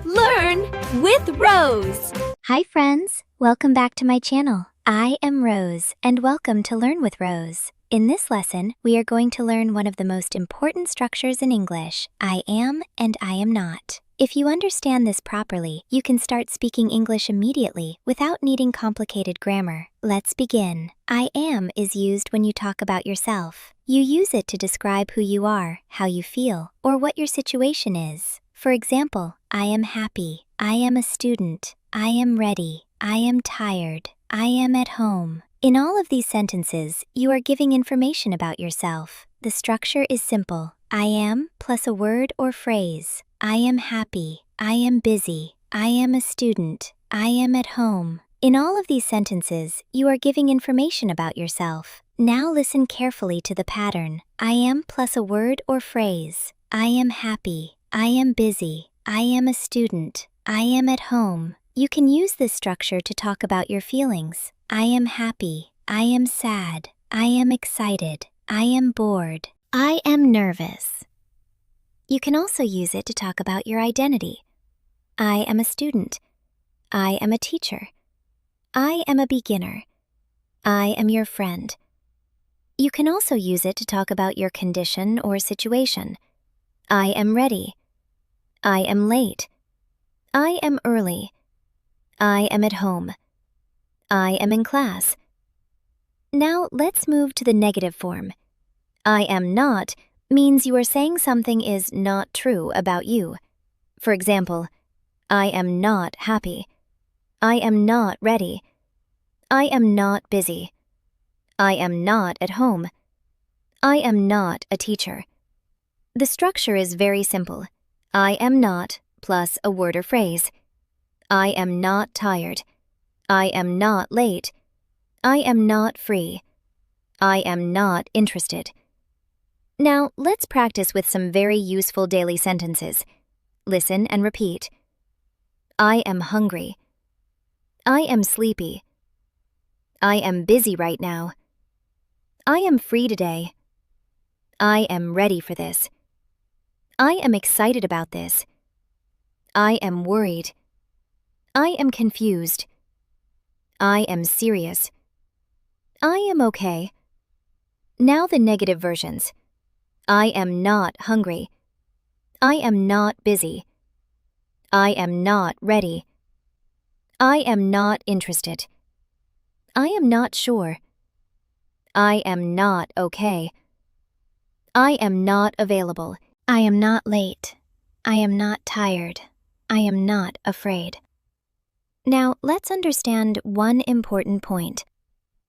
Learn with Rose. Hi friends, welcome back to my channel. I am Rose and welcome to Learn with Rose. In this lesson, we are going to learn one of the most important structures in English, I am and I am not. If you understand this properly, you can start speaking English immediately without needing complicated grammar. Let's begin. I am is used when you talk about yourself. You use it to describe who you are, how you feel, or what your situation is. For example, I am happy, I am a student, I am ready, I am tired, I am at home. In all of these sentences, you are giving information about yourself. The structure is simple. I am plus a word or phrase. I am happy, I am busy, I am a student, I am at home. In all of these sentences, you are giving information about yourself. Now listen carefully to the pattern. I am plus a word or phrase. I am happy, I am busy, I am a student, I am at home. You can use this structure to talk about your feelings. I am happy, I am sad, I am excited, I am bored, I am nervous. You can also use it to talk about your identity. I am a student, I am a teacher, I am a beginner, I am your friend. You can also use it to talk about your condition or situation. I am ready, I am late, I am early, I am at home, I am in class. Now let's move to the negative form. I am not means you are saying something is not true about you. For example, I am not happy, I am not ready, I am not busy, I am not at home, I am not a teacher. The structure is very simple. I am not plus a word or phrase. I am not tired. I am not late. I am not free. I am not interested. Now, let's practice with some very useful daily sentences. Listen and repeat. I am hungry. I am sleepy. I am busy right now. I am free today. I am ready for this. I am excited about this. I am worried. I am confused. I am serious. I am okay. Now the negative versions. I am not hungry. I am not busy. I am not ready. I am not interested. I am not sure. I am not okay. I am not available. I am not late. I am not tired. I am not afraid. Now let's understand one important point.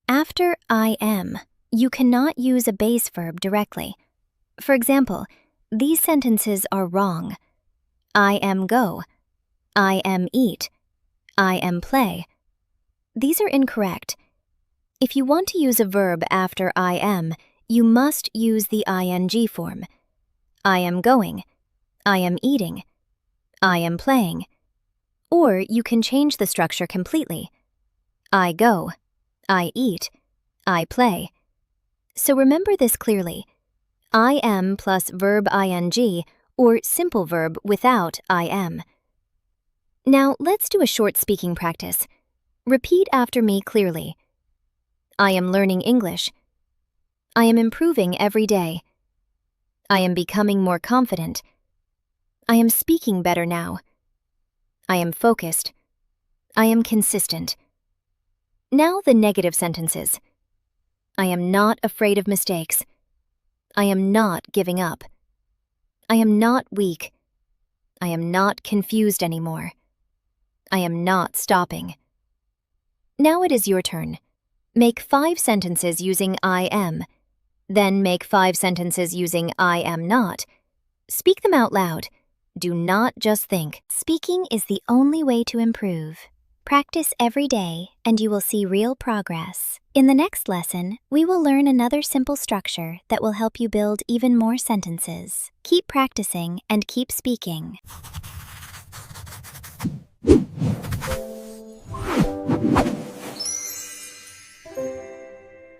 After I am, you cannot use a base verb directly. For example, these sentences are wrong. I am go. I am eat. I am play. These are incorrect. If you want to use a verb after I am, you must use the ing form. I am going. I am eating. I am playing. Or you can change the structure completely. I go. I eat. I play. So remember this clearly. I am plus verb ing or simple verb without I am. Now let's do a short speaking practice. Repeat after me clearly. I am learning English. I am improving every day. I am becoming more confident. I am speaking better now. I am focused. I am consistent. Now the negative sentences. I am not afraid of mistakes. I am not giving up. I am not weak. I am not confused anymore. I am not stopping. Now it is your turn. Make 5 sentences using I am. Then make 5 sentences using I am not. Speak them out loud. Do not just think. Speaking is the only way to improve. Practice every day and you will see real progress. In the next lesson, we will learn another simple structure that will help you build even more sentences. Keep practicing and keep speaking.